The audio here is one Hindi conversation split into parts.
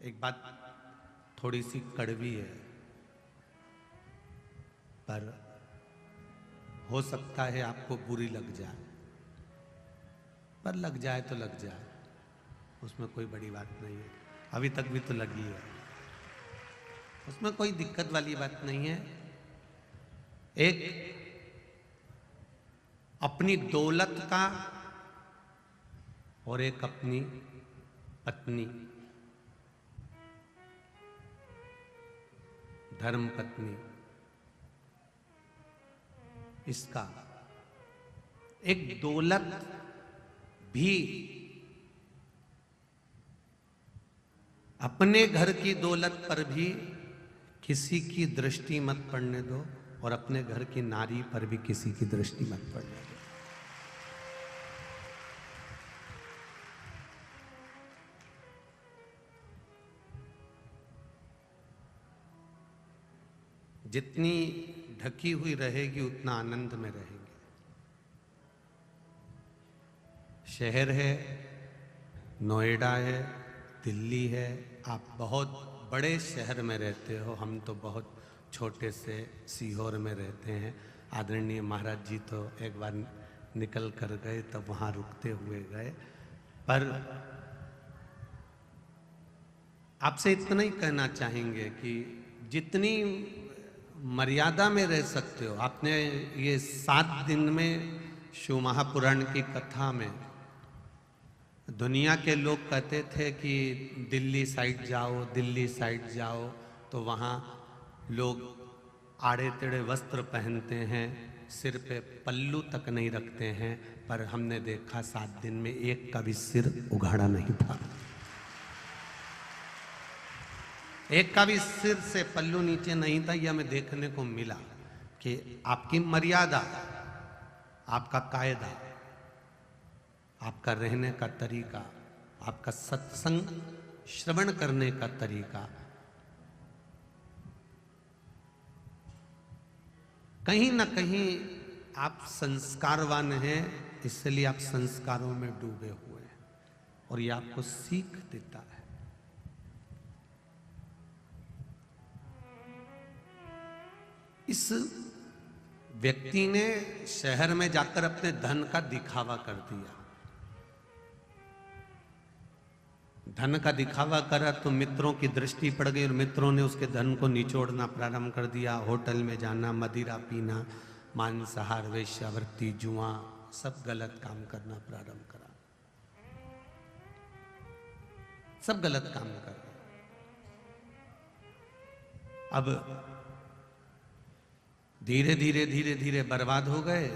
एक बात थोड़ी सी कड़वी है, पर हो सकता है आपको बुरी लग जाए, पर लग जाए तो लग जाए, उसमें कोई बड़ी बात नहीं है। अभी तक भी तो लगी है, उसमें कोई दिक्कत वाली बात नहीं है। एक अपनी दौलत का और एक अपनी पत्नी, धर्म पत्नी, इसका एक दौलत भी अपने घर की दौलत पर भी किसी की दृष्टि मत पड़ने दो और अपने घर की नारी पर भी किसी की दृष्टि मत पड़ने दो। जितनी ढकी हुई रहेगी उतना आनंद में रहेंगे। शहर है, नोएडा है, दिल्ली है, आप बहुत बड़े शहर में रहते हो, हम तो बहुत छोटे से सीहोर में रहते हैं। आदरणीय महाराज जी तो एक बार निकल कर गए, तब वहाँ रुकते हुए गए। पर आपसे इतना ही कहना चाहेंगे कि जितनी मर्यादा में रह सकते हो, आपने ये 7 दिन में शिव महापुराण की कथा में दुनिया के लोग कहते थे कि दिल्ली साइड जाओ, दिल्ली साइड जाओ, तो वहाँ लोग आड़े टेढ़े वस्त्र पहनते हैं, सिर पे पल्लू तक नहीं रखते हैं। पर हमने देखा 7 दिन में एक का भी सिर उघाड़ा नहीं था, एक का भी सिर से पल्लू नीचे नहीं था। यह हमें देखने को मिला कि आपकी मर्यादा, आपका कायदा, आपका रहने का तरीका, आपका सत्संग श्रवण करने का तरीका, कहीं ना कहीं आप संस्कारवान हैं, इसलिए आप संस्कारों में डूबे हुए हैं और ये आपको सीख देता है। इस व्यक्ति ने शहर में जाकर अपने धन का दिखावा कर दिया। धन का दिखावा करा तो मित्रों की दृष्टि पड़ गई और मित्रों ने उसके धन को निचोड़ना प्रारंभ कर दिया। होटल में जाना, मदिरा पीना, मांसाहार, वेश्यावृत्ति, जुआ, सब गलत काम करना प्रारंभ करा, सब गलत काम कर। अब धीरे धीरे धीरे धीरे बर्बाद हो गए।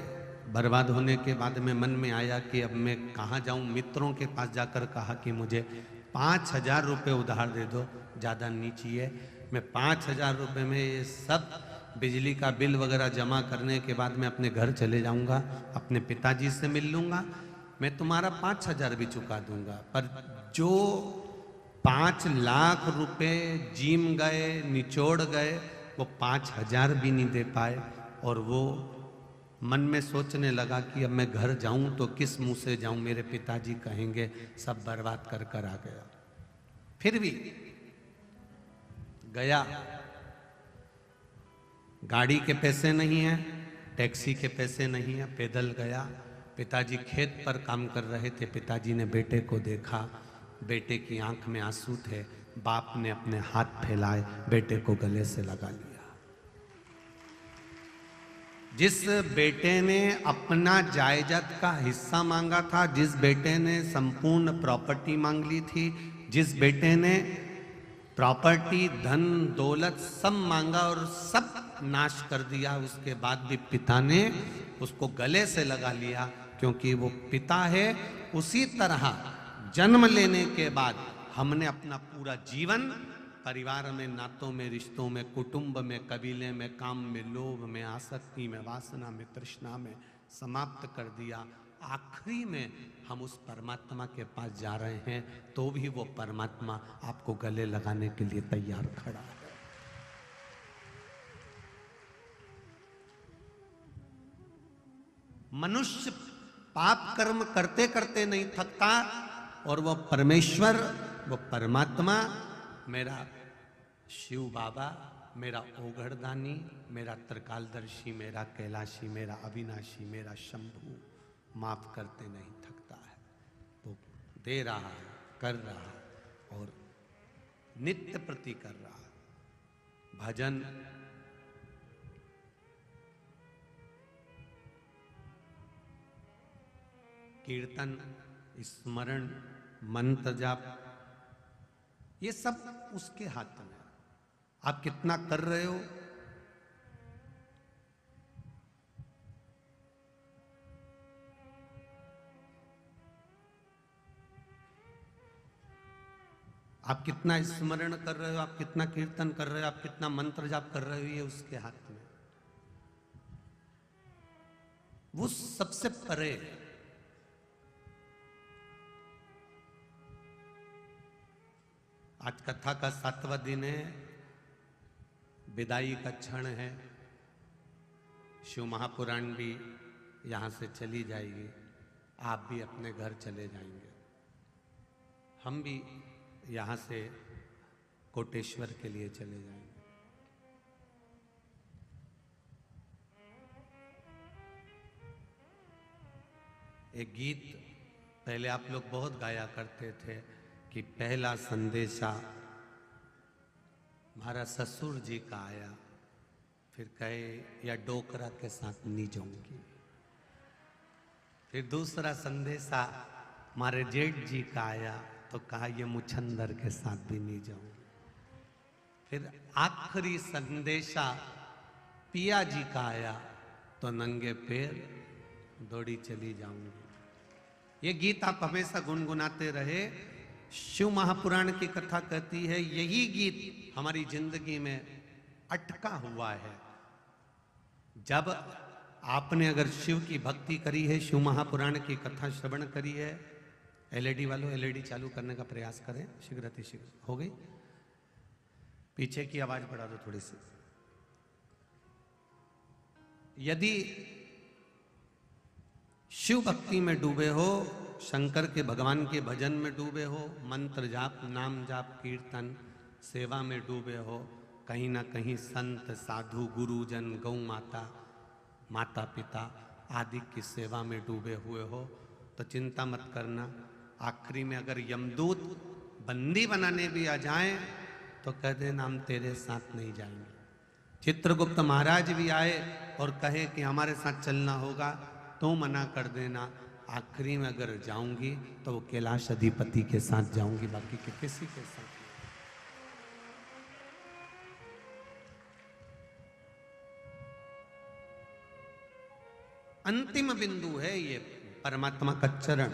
बर्बाद होने के बाद में मन में आया कि अब मैं कहाँ जाऊं। मित्रों के पास जाकर कहा कि मुझे 5,000 रुपये उधार दे दो, ज़्यादा नहीं चाहिए। मैं 5,000 रुपये में ये सब बिजली का बिल वगैरह जमा करने के बाद मैं अपने घर चले जाऊंगा, अपने पिताजी से मिल लूँगा, मैं तुम्हारा 5,000 भी चुका दूंगा। पर जो 5 लाख रुपए जीम गए, निचोड़ गए, वो 5,000 भी नहीं दे पाए। और वो मन में सोचने लगा कि अब मैं घर जाऊं तो किस मुंह से जाऊं, मेरे पिताजी कहेंगे सब बर्बाद कर कर आ गया। फिर भी गया, गाड़ी के पैसे नहीं है, टैक्सी के पैसे नहीं है, पैदल गया। पिताजी खेत पर काम कर रहे थे, पिताजी ने बेटे को देखा, बेटे की आंख में आंसू थे। बाप ने अपने हाथ फैलाए, बेटे को गले से लगा लिया। जिस बेटे ने अपना जायदाद का हिस्सा मांगा था, जिस बेटे ने संपूर्ण प्रॉपर्टी मांग ली थी, जिस बेटे ने प्रॉपर्टी, धन, दौलत सब मांगा और सब नाश कर दिया, उसके बाद भी पिता ने उसको गले से लगा लिया, क्योंकि वो पिता है। उसी तरह जन्म लेने के बाद हमने अपना पूरा जीवन परिवार में, नातों में, रिश्तों में, कुटुंब में, कबीले में, काम में, लोभ में, आसक्ति में, वासना में, तृष्णा में समाप्त कर दिया। आखिरी में हम उस परमात्मा के पास जा रहे हैं, तो भी वो परमात्मा आपको गले लगाने के लिए तैयार खड़ा है। मनुष्य पाप कर्म करते करते नहीं थकता, और वो परमेश्वर, वो परमात्मा मेरा शिव बाबा, मेरा ओघड़दानी, मेरा त्रिकालदर्शी, मेरा कैलाशी, मेरा अविनाशी, मेरा शंभू माफ करते नहीं थकता है। वो दे रहा है, कर रहा है और नित्य प्रति कर रहा है। भजन कीर्तन, स्मरण, मंत्र जाप, ये सब उसके हाथ में है। आप कितना कर रहे हो, आप कितना स्मरण कर रहे हो, आप कितना कीर्तन कर रहे हो, आप कितना मंत्र जाप कर रहे हो, ये उसके हाथ में। वो सबसे परे है। आज कथा का 7वां दिन है, विदाई का क्षण है। शिव महापुराण भी यहां से चली जाएगी, आप भी अपने घर चले जाएंगे, हम भी यहां से कोटेश्वर के लिए चले जाएंगे। एक गीत पहले आप लोग बहुत गाया करते थे कि पहला संदेशा हमारा ससुर जी का आया, फिर कहे या डोकरा के साथ नहीं जाऊंगी। फिर दूसरा संदेशा हमारे जेठ जी का आया तो कहा ये मुछंदर के साथ भी नहीं जाऊंगी। फिर आखिरी संदेशा पिया जी का आया तो नंगे पैर दौड़ी चली जाऊंगी। ये गीत आप हमेशा गुनगुनाते रहे। शिव महापुराण की कथा कहती है यही गीत हमारी जिंदगी में अटका हुआ है। जब आपने अगर शिव की भक्ति करी है, शिव महापुराण की कथा श्रवण करी है, एलईडी वालों एलईडी चालू करने का प्रयास करें, शीघ्र अतिशीघ्र। हो गई? पीछे की आवाज बढ़ा दो थोड़ी सी। यदि शिव भक्ति में डूबे हो, शंकर के भगवान के भजन में डूबे हो, मंत्र जाप, नाम जाप, कीर्तन, सेवा में डूबे हो, कहीं ना कहीं संत, साधु, गुरुजन, गौ माता, माता पिता आदि की सेवा में डूबे हुए हो, तो चिंता मत करना। आखिरी में अगर यमदूत बंदी बनाने भी आ जाएं तो कह देना हम तेरे साथ नहीं जाएंगे। चित्रगुप्त महाराज भी आए और कहे कि हमारे साथ चलना होगा तो मना कर देना। आखिरी में अगर जाऊंगी तो वो कैलाश अधिपति के साथ जाऊंगी, बाकी के किसी के साथ। अंतिम बिंदु है ये परमात्मा का चरण।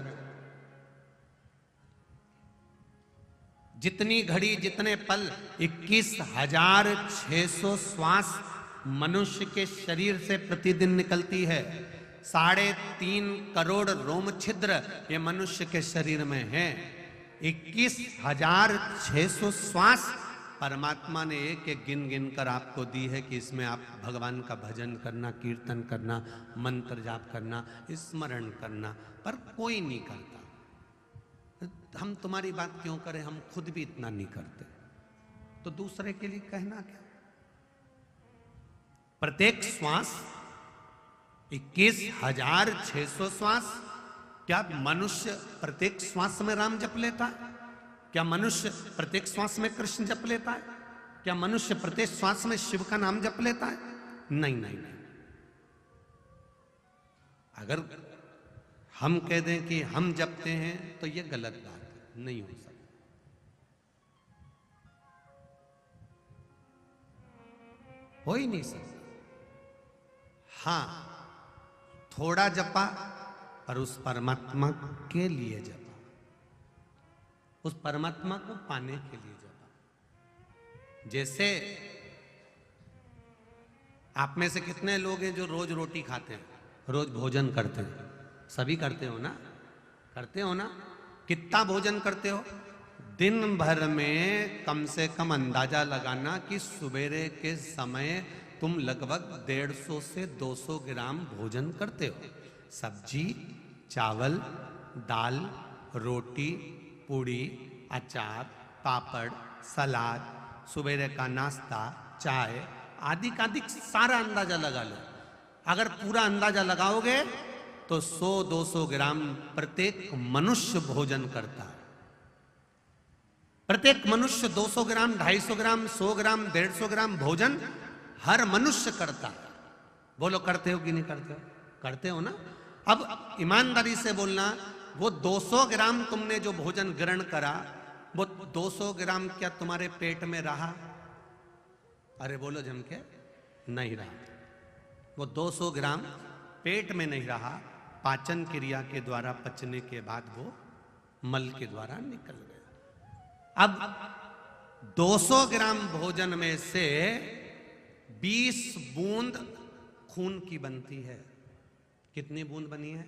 जितनी घड़ी, जितने पल, 21,600 श्वास मनुष्य के शरीर से प्रतिदिन निकलती है। 3.5 करोड़ रोम छिद्र ये मनुष्य के शरीर में है। 21,600 श्वास परमात्मा ने एक एक गिन गिन कर आपको दी है कि इसमें आप भगवान का भजन करना, कीर्तन करना, मंत्र जाप करना, स्मरण करना, पर कोई नहीं करता। हम तुम्हारी बात क्यों करें, हम खुद भी इतना नहीं करते, तो दूसरे के लिए कहना क्या। प्रत्येक श्वास 21,600 श्वास। क्या मनुष्य प्रत्येक श्वास में राम जप लेता है? क्या मनुष्य प्रत्येक श्वास में कृष्ण जप लेता है? क्या मनुष्य प्रत्येक श्वास में शिव का नाम जप लेता है? नहीं नहीं नहीं। अगर हम कह दें कि हम जपते हैं तो यह गलत बात है, नहीं हो सकता। हो ही नहीं सकता। हां, थोड़ा जपा पर उस परमात्मा के लिए जपा, उस परमात्मा को पाने के लिए जपा। जैसे आप में से कितने लोग हैं जो रोज रोटी खाते हैं, रोज भोजन करते हैं? सभी करते हो ना? करते हो ना? कितना भोजन करते हो? दिन भर में कम से कम अंदाजा लगाना कि सवेरे के समय तुम लगभग 150 से 200 ग्राम भोजन करते हो। सब्जी, चावल, दाल, रोटी, पूड़ी, अचार, पापड़, सलाद, सुबेरे का नाश्ता, चाय आदि का अधिक सारा अंदाजा लगा लो। अगर पूरा अंदाजा लगाओगे तो 100-200 ग्राम प्रत्येक मनुष्य भोजन करता है। प्रत्येक मनुष्य 200 ग्राम, 250 ग्राम, 100 ग्राम, 150 ग्राम भोजन हर मनुष्य करता है। बोलो करते हो कि नहीं करते हो? करते हो ना। अब ईमानदारी से बोलना, वो 200 ग्राम तुमने जो भोजन ग्रहण करा, वो 200 ग्राम क्या तुम्हारे पेट में रहा? अरे बोलो जम के, नहीं रहा। वो 200 ग्राम पेट में नहीं रहा, पाचन क्रिया के द्वारा पचने के बाद वो मल के द्वारा निकल गया। अब 200 ग्राम भोजन में से 20 बूंद खून की बनती है। कितनी बूंद बनी है?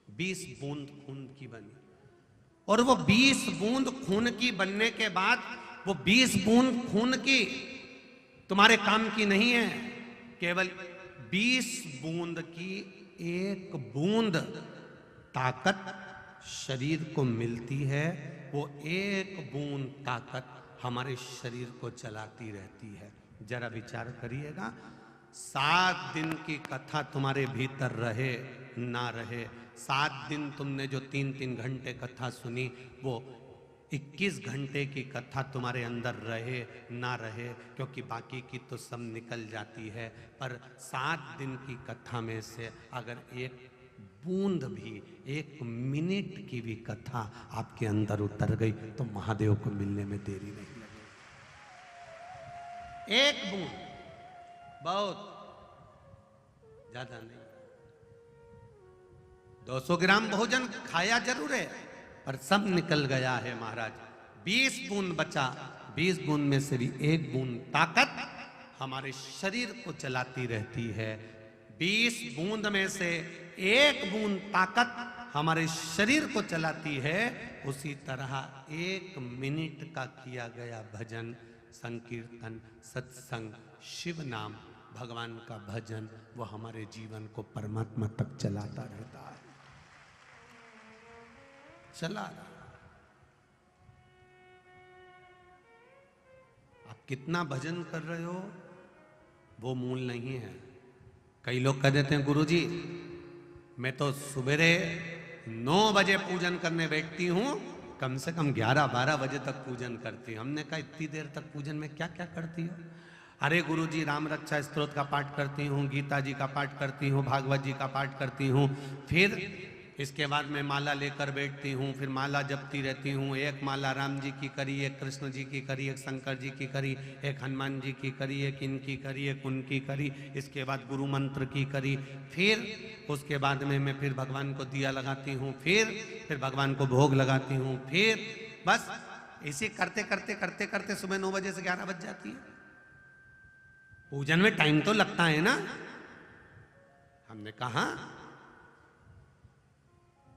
20 बूंद खून की बनी। और वो 20 बूंद खून की बनने के बाद वो 20 बूंद खून की तुम्हारे काम की नहीं है। केवल 20 बूंद की एक बूंद ताकत शरीर को मिलती है। वो एक बूंद ताकत हमारे शरीर को चलाती रहती है। जरा विचार करिएगा, 7 दिन की कथा तुम्हारे भीतर रहे ना रहे, 7 दिन तुमने जो 3-3 घंटे कथा सुनी, वो 21 घंटे की कथा तुम्हारे अंदर रहे ना रहे, क्योंकि बाकी की तो सब निकल जाती है। पर 7 दिन की कथा में से अगर एक बूंद भी, 1 मिनट की भी कथा आपके अंदर उतर गई तो महादेव को मिलने में देरी नहीं लगेगी। 1 बूंद, बहुत ज्यादा नहीं। 200 ग्राम भोजन खाया जरूर है, पर सब निकल गया है महाराज। 20 बूंद बचा, 20 बूंद में से भी 1 बूंद ताकत हमारे शरीर को चलाती रहती है। 20 बूंद में से 1 बूंद ताकत हमारे शरीर को चलाती है। उसी तरह 1 मिनट का किया गया भजन, संकीर्तन, सत्संग, शिव नाम, भगवान का भजन, वो हमारे जीवन को परमात्मा तक चलाता रहता है। चला रहा। आप कितना भजन कर रहे हो वो मूल नहीं है। कई लोग कह देते हैं गुरुजी मैं तो सुबेरे 9 बजे पूजन करने बैठती हूँ, कम से कम 11-12 बजे तक पूजन करती हूँ। हमने कहा इतनी देर तक पूजन में क्या क्या करती हो? अरे गुरुजी राम रक्षा स्तोत्र का पाठ करती हूँ, गीता जी का पाठ करती हूँ, भागवत जी का पाठ करती हूँ, फिर इसके बाद मैं माला लेकर बैठती हूँ, फिर माला जपती रहती हूँ। एक माला राम जी की करी, एक कृष्ण जी की करी, एक शंकर जी की करी, एक हनुमान जी की करी, एक इनकी करी, एक उनकी करी, इसके बाद गुरु मंत्र की करी, फिर उसके बाद में मैं फिर भगवान को दिया लगाती हूँ, फिर भगवान को भोग लगाती हूँ, फिर बस इसी करते करते करते करते सुबह 9 बजे से 11 बज जाती है। पूजन में टाइम तो लगता है ना। हमने कहा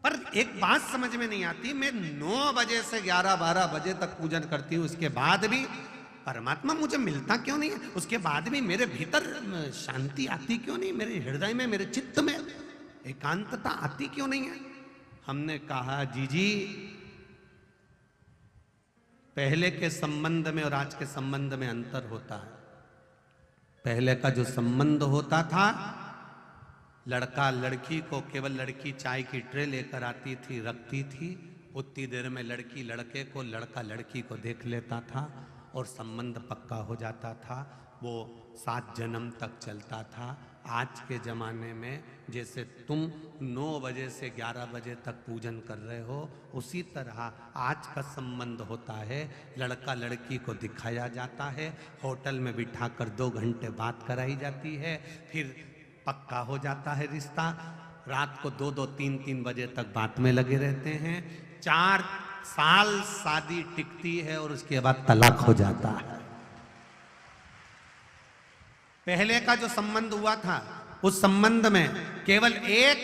पर एक बात समझ में नहीं आती, मैं 9 बजे से 11-12 बजे तक पूजन करती हूँ, उसके बाद भी परमात्मा मुझे मिलता क्यों नहीं है? उसके बाद भी मेरे भीतर शांति आती क्यों नहीं? मेरे हृदय में, मेरे चित्त में एकांतता आती क्यों नहीं है? हमने कहा जी पहले के संबंध में और आज के संबंध में अंतर होता है। पहले का जो संबंध होता था, लड़का लड़की को, केवल लड़की चाय की ट्रे लेकर आती थी, रखती थी, उतनी देर में लड़की लड़के को, लड़का लड़की को देख लेता था और संबंध पक्का हो जाता था। वो 7 जन्म तक चलता था। आज के ज़माने में जैसे तुम 9 बजे से 11 बजे तक पूजन कर रहे हो, उसी तरह आज का संबंध होता है। लड़का लड़की को दिखाया जाता है, होटल में बिठाकर 2 घंटे बात कराई जाती है, फिर पक्का हो जाता है रिश्ता। रात को 2-2, 3-3 बजे तक बात में लगे रहते हैं। 4 साल शादी टिकती है और उसके बाद तलाक हो जाता है। पहले का जो संबंध हुआ था, उस संबंध में केवल 1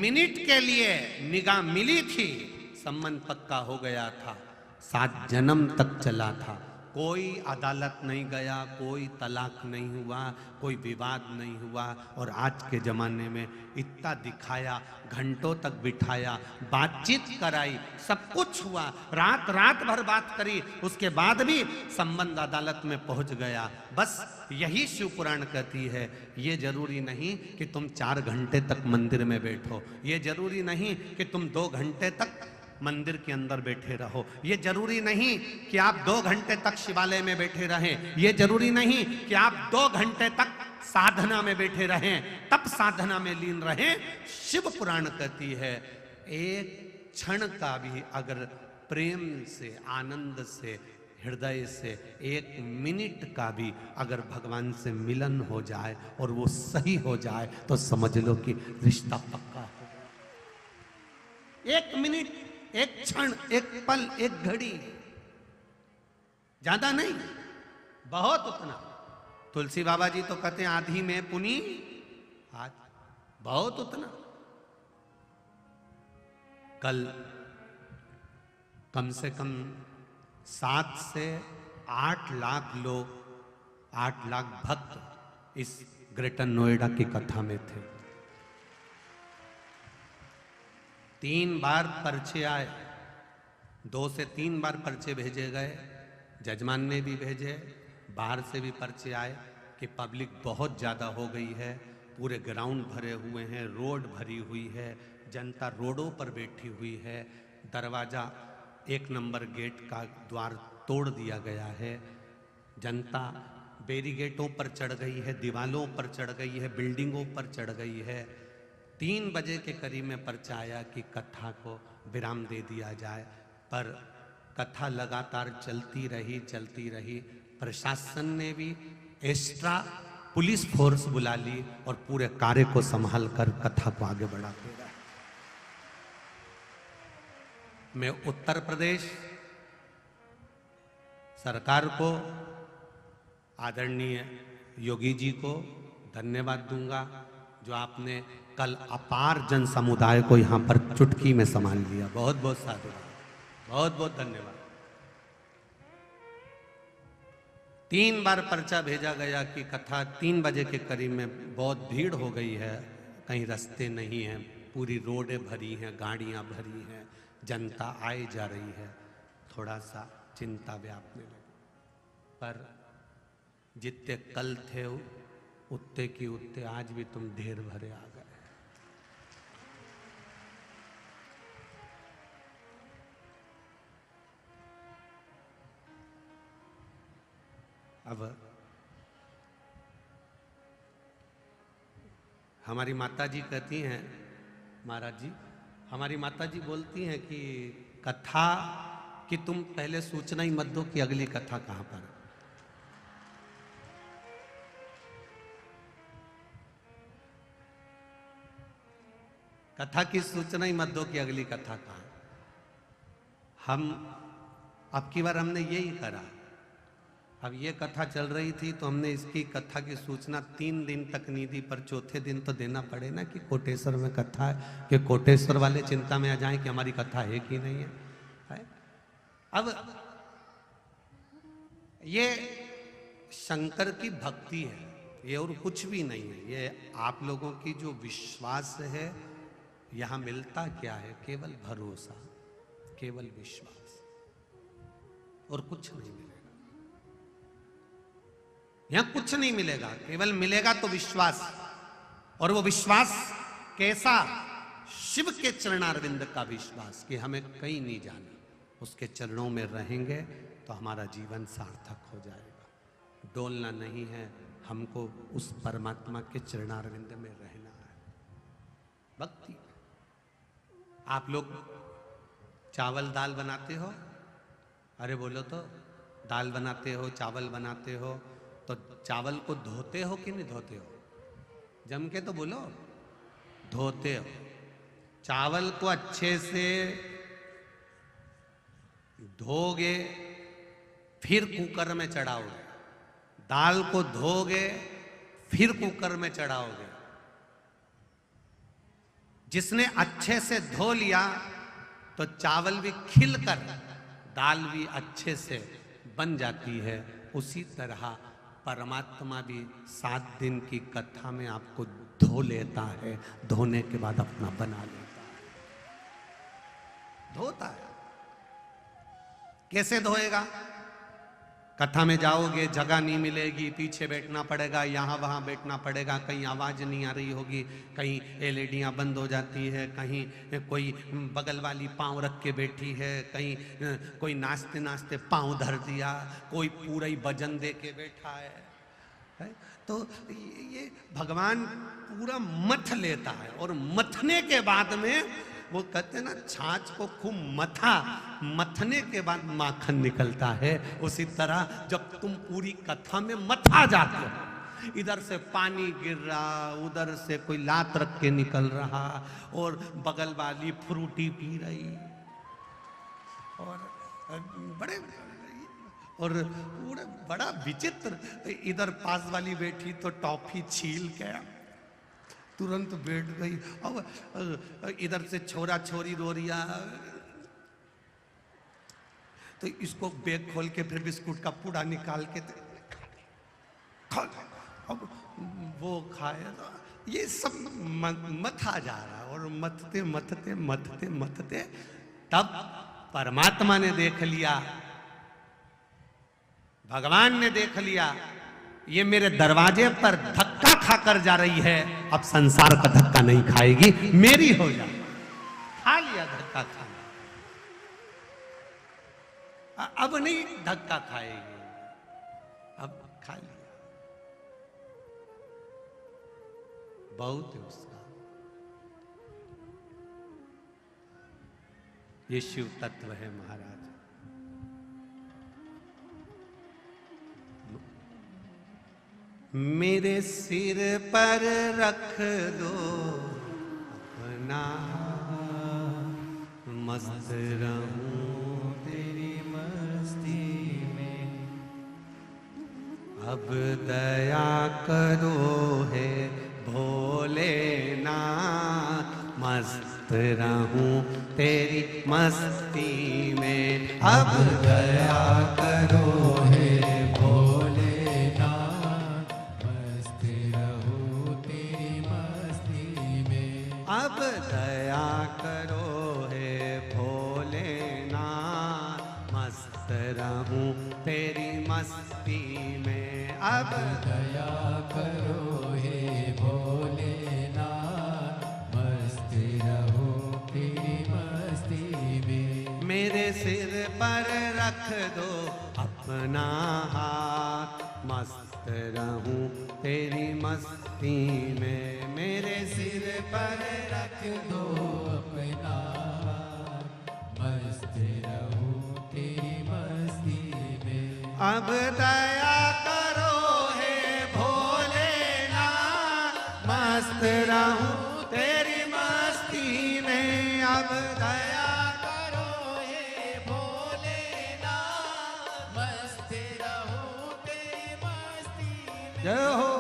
मिनट के लिए निगाह मिली थी, संबंध पक्का हो गया था, 7 जन्म तक चला था। कोई अदालत नहीं गया, कोई तलाक नहीं हुआ, कोई विवाद नहीं हुआ। और आज के ज़माने में इतना दिखाया, घंटों तक बिठाया, बातचीत कराई, सब कुछ हुआ, रात रात भर बात करी, उसके बाद भी संबंध अदालत में पहुंच गया। बस यही शिव पुराण कहती है, ये जरूरी नहीं कि तुम 4 घंटे तक मंदिर में बैठो, ये जरूरी नहीं कि तुम 2 घंटे तक मंदिर के अंदर बैठे रहो, ये जरूरी नहीं कि आप 2 घंटे तक शिवालय में बैठे रहें, ये जरूरी नहीं कि आप 2 घंटे तक साधना में बैठे रहें, तब साधना में लीन रहें। शिव पुराण कहती है, एक क्षण का भी अगर प्रेम से, आनंद से, हृदय से 1 मिनट का भी अगर भगवान से मिलन हो जाए और वो सही हो जाए तो समझ लो कि रिश्ता पक्का हो गया। 1 मिनट, 1 क्षण, 1 पल, 1 घड़ी, ज्यादा नहीं, बहुत उतना। तुलसी बाबा जी तो कहते हैं आधी में पुनी आज, बहुत उतना। कल कम से कम 7 से 8 लाख लोग, 8 लाख भक्त इस ग्रेटर नोएडा की कथा में थे। 3 बार पर्चे आए, 2 से 3 बार पर्चे भेजे गए, जजमान ने भी भेजे, बाहर से भी पर्चे आए कि पब्लिक बहुत ज़्यादा हो गई है, पूरे ग्राउंड भरे हुए हैं, रोड भरी हुई है, जनता रोडों पर बैठी हुई है, दरवाज़ा 1 नंबर गेट का द्वार तोड़ दिया गया है, जनता बैरिगेटों पर चढ़ गई है, दीवालों पर चढ़ गई है, बिल्डिंगों पर चढ़ गई है। 3 बजे के करीब में पर्चा आया कि कथा को विराम दे दिया जाए, पर कथा लगातार चलती रही। प्रशासन ने भी एक्स्ट्रा पुलिस फोर्स बुला ली और पूरे कार्य को संभाल कर कथा को आगे बढ़ाते रहे। मैं उत्तर प्रदेश सरकार को, आदरणीय योगी जी को धन्यवाद दूंगा, जो आपने कल अपार जन समुदाय को यहाँ पर चुटकी में संभाल लिया। बहुत बहुत साधुवाद, बहुत बहुत धन्यवाद। 3 बार पर्चा भेजा गया कि कथा 3 बजे के करीब में बहुत भीड़ हो गई है, कहीं रास्ते नहीं हैं, पूरी रोडें भरी हैं, गाड़ियाँ भरी हैं, जनता आई जा रही है, थोड़ा सा चिंता व्यापने लगी। पर जितने कल थे उतने की उतने आज भी तुम ढेर भरे आ गए। अब हमारी माता जी कहती हैं, महाराज जी, हमारी माता जी बोलती हैं कि कथा कि तुम पहले सूचना ही मत दो कि अगली कथा कहाँ पर है। कथा की सूचना ही मत दो कि अगली कथा कहाँ है। हम अब की बार हमने यही करा। अब ये कथा चल रही थी तो हमने इसकी कथा की सूचना 3 दिन तक नहीं दी, पर चौथे दिन तो देना पड़े ना कि कोटेश्वर में कथा है, कि कोटेश्वर वाले चिंता में आ जाएं कि हमारी कथा है कि नहीं है। अब ये शंकर की भक्ति है, ये और कुछ भी नहीं है। ये आप लोगों की जो विश्वास है, यहां मिलता क्या है? केवल भरोसा, केवल विश्वास, और कुछ नहीं मिलेगा। यहां कुछ नहीं मिलेगा, केवल मिलेगा तो विश्वास। और वो विश्वास कैसा? शिव के चरणारविंद का विश्वास कि हमें कहीं नहीं जाना, उसके चरणों में रहेंगे तो हमारा जीवन सार्थक हो जाएगा। डोलना नहीं है, हमको उस परमात्मा के चरणारविंद में रहना है। भक्ति। आप लोग चावल दाल बनाते हो? अरे बोलो तो, दाल बनाते हो, चावल बनाते हो, तो चावल को धोते हो कि नहीं धोते हो? जम के तो बोलो, धोते हो। चावल को अच्छे से धोगे, फिर कुकर में चढ़ाओगे। दाल को धोगे, फिर कुकर में चढ़ाओगे। जिसने अच्छे से धो लिया तो चावल भी खिलकर, दाल भी अच्छे से बन जाती है, उसी तरह परमात्मा भी 7 दिन की कथा में आपको धो लेता है, धोने के बाद अपना बना लेता है, धोता है। कैसे धोएगा? कथा में जाओगे, जगह नहीं मिलेगी, पीछे बैठना पड़ेगा, यहाँ वहाँ बैठना पड़ेगा, कहीं आवाज़ नहीं आ रही होगी, कहीं एलईडियाँ बंद हो जाती है, कहीं कोई बगल वाली पाँव रख के बैठी है, कहीं कोई नाचते नाचते पाँव धर दिया, कोई पूरा ही भजन दे के बैठा है? तो ये भगवान पूरा मथ लेता है, और मथने के बाद में वो कहते हैं ना, छाछ को खूब मथा, मथने के बाद माखन निकलता है। उसी तरह जब तुम पूरी कथा में मथा जाते हो, इधर से पानी गिर रहा, उधर से कोई लात रख के निकल रहा, और बगल वाली फ्रूटी पी रही, और बड़ा विचित्र, इधर पास वाली बैठी तो टॉफी छील के तुरंत बैठ गई, अब इधर से छोरा छोरी रो रिया, तो इसको बैग खोल के फिर बिस्कुट का पूड़ा निकाल के खा, अब वो खाए। ये सब मथा जा रहा, और मथते मथते मथते मथते तब परमात्मा ने देख लिया, भगवान ने देख लिया, ये मेरे दरवाजे पर धक्का खाकर जा रही है, अब संसार का धक्का नहीं खाएगी, मेरी हो जा। खा लिया धक्का, खाना अब नहीं धक्का खाएगी, अब खा लिया, बहुत है उसका। ये शिव तत्व है महाराज। मेरे सिर पर रख दो अपना, मस्त रहूं तेरी मस्ती में, अब दया करो है भोलेनाथ, मस्त रहूं तेरी मस्ती में, अब दया करो है अब दया करो हे भोलेनाथ, मस्त रहूं तेरी मस्ती में, अब दया करो हे भोलेनाथ, मस्त रहूं तेरी मस्ती में। मेरे सिर पर रख दो अपना हाथ, मस्त रहूं तेरी मस्ती में, मेरे सिर पर रख दो अपना हाथ, मस्त रहूं तेरी मस्ती में, अब दया करो हे भोलेनाथ, मस्त रहूं तेरी मस्ती में, अब दया करो हे भोलेनाथ, मस्त रहूं तेरी मस्ती में। जय हो।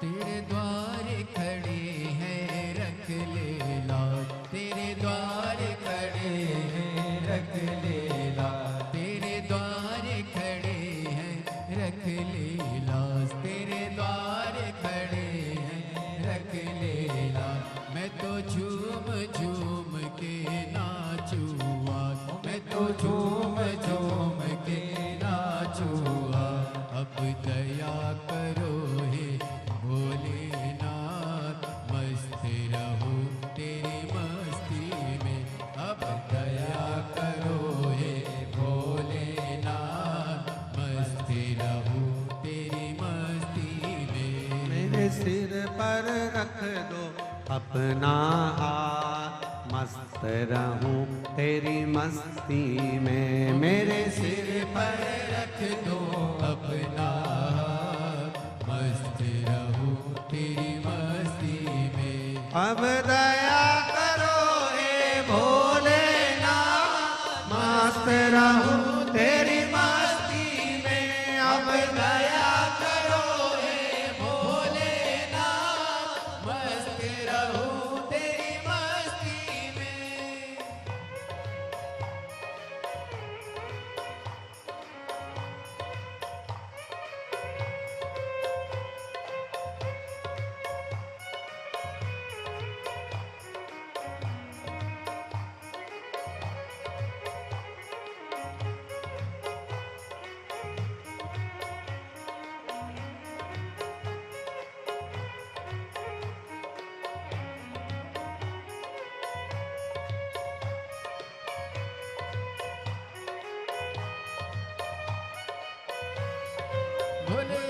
तेरे द्वारे खड़े हैं रख ले लाज, तेरे द्वारे खड़े हैं रख ले लाज, तेरे द्वारे खड़े हैं रख ले लाज, तेरे द्वारे खड़े हैं रख ले लाज। मैं तो झूम झूम के नाचूं आज, मैं तो झूम झूम के नाचूं आज। अब दया करो हे भोलेनाथ, मस्त रहूं तेरी मस्ती में। अब दया करो हे भोलेनाथ, मस्त रहूं तेरी मस्ती में। मेरे सिर पर रख दो अपना हाथ, मस्त रहूं तेरी मस्ती में। मेरे सिर पर रख दो अपना हाथ, मस्त रहूं तेरी मस्ती में। अब दया करो हे भोलेनाथ, मस्त रहूं तेरी मस्ती में। अब दया करो हे भोलेनाथ, मस्त रहूं तेरी मस्ती में। भोले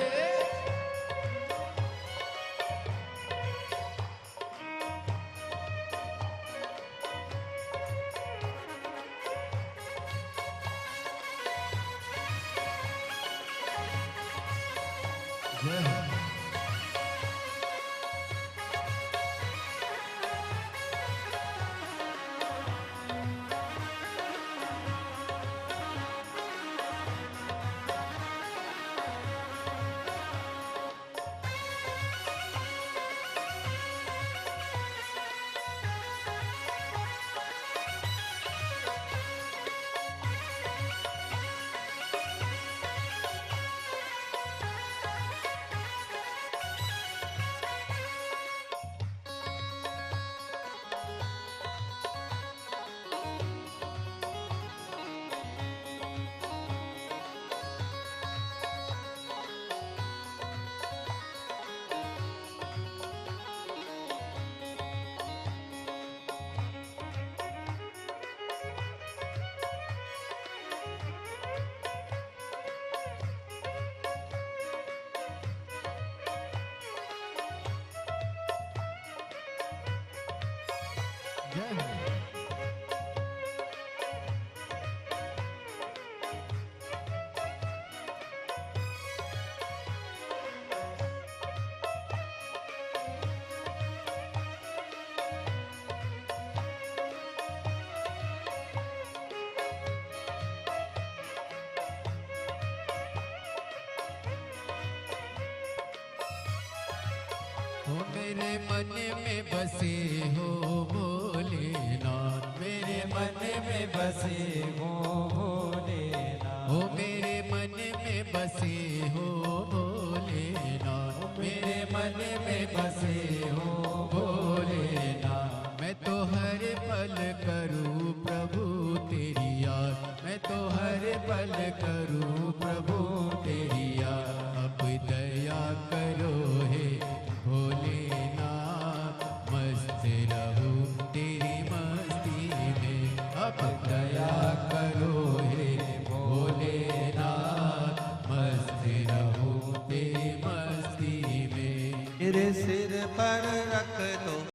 जय हो मेरे मन में बसे हो भोलेनाथ, मेरे मन में बसे हो भोलेनाथ। हो मेरे मन में बसे हो भोलेनाथ, मेरे मन में बसे हो भोलेनाथ। मैं तो हर पल करूँ प्रभु तेरी याद, मैं तो हर पल करूँ प्रभु तेरी याद। अब दया करो हे भोलेनाथ, मस्त रहूं तेरी मस्ती में। अब दया करो हे भोलेनाथ, मस्त रहूं तेरी मस्ती में। मेरे सिर पर रख दो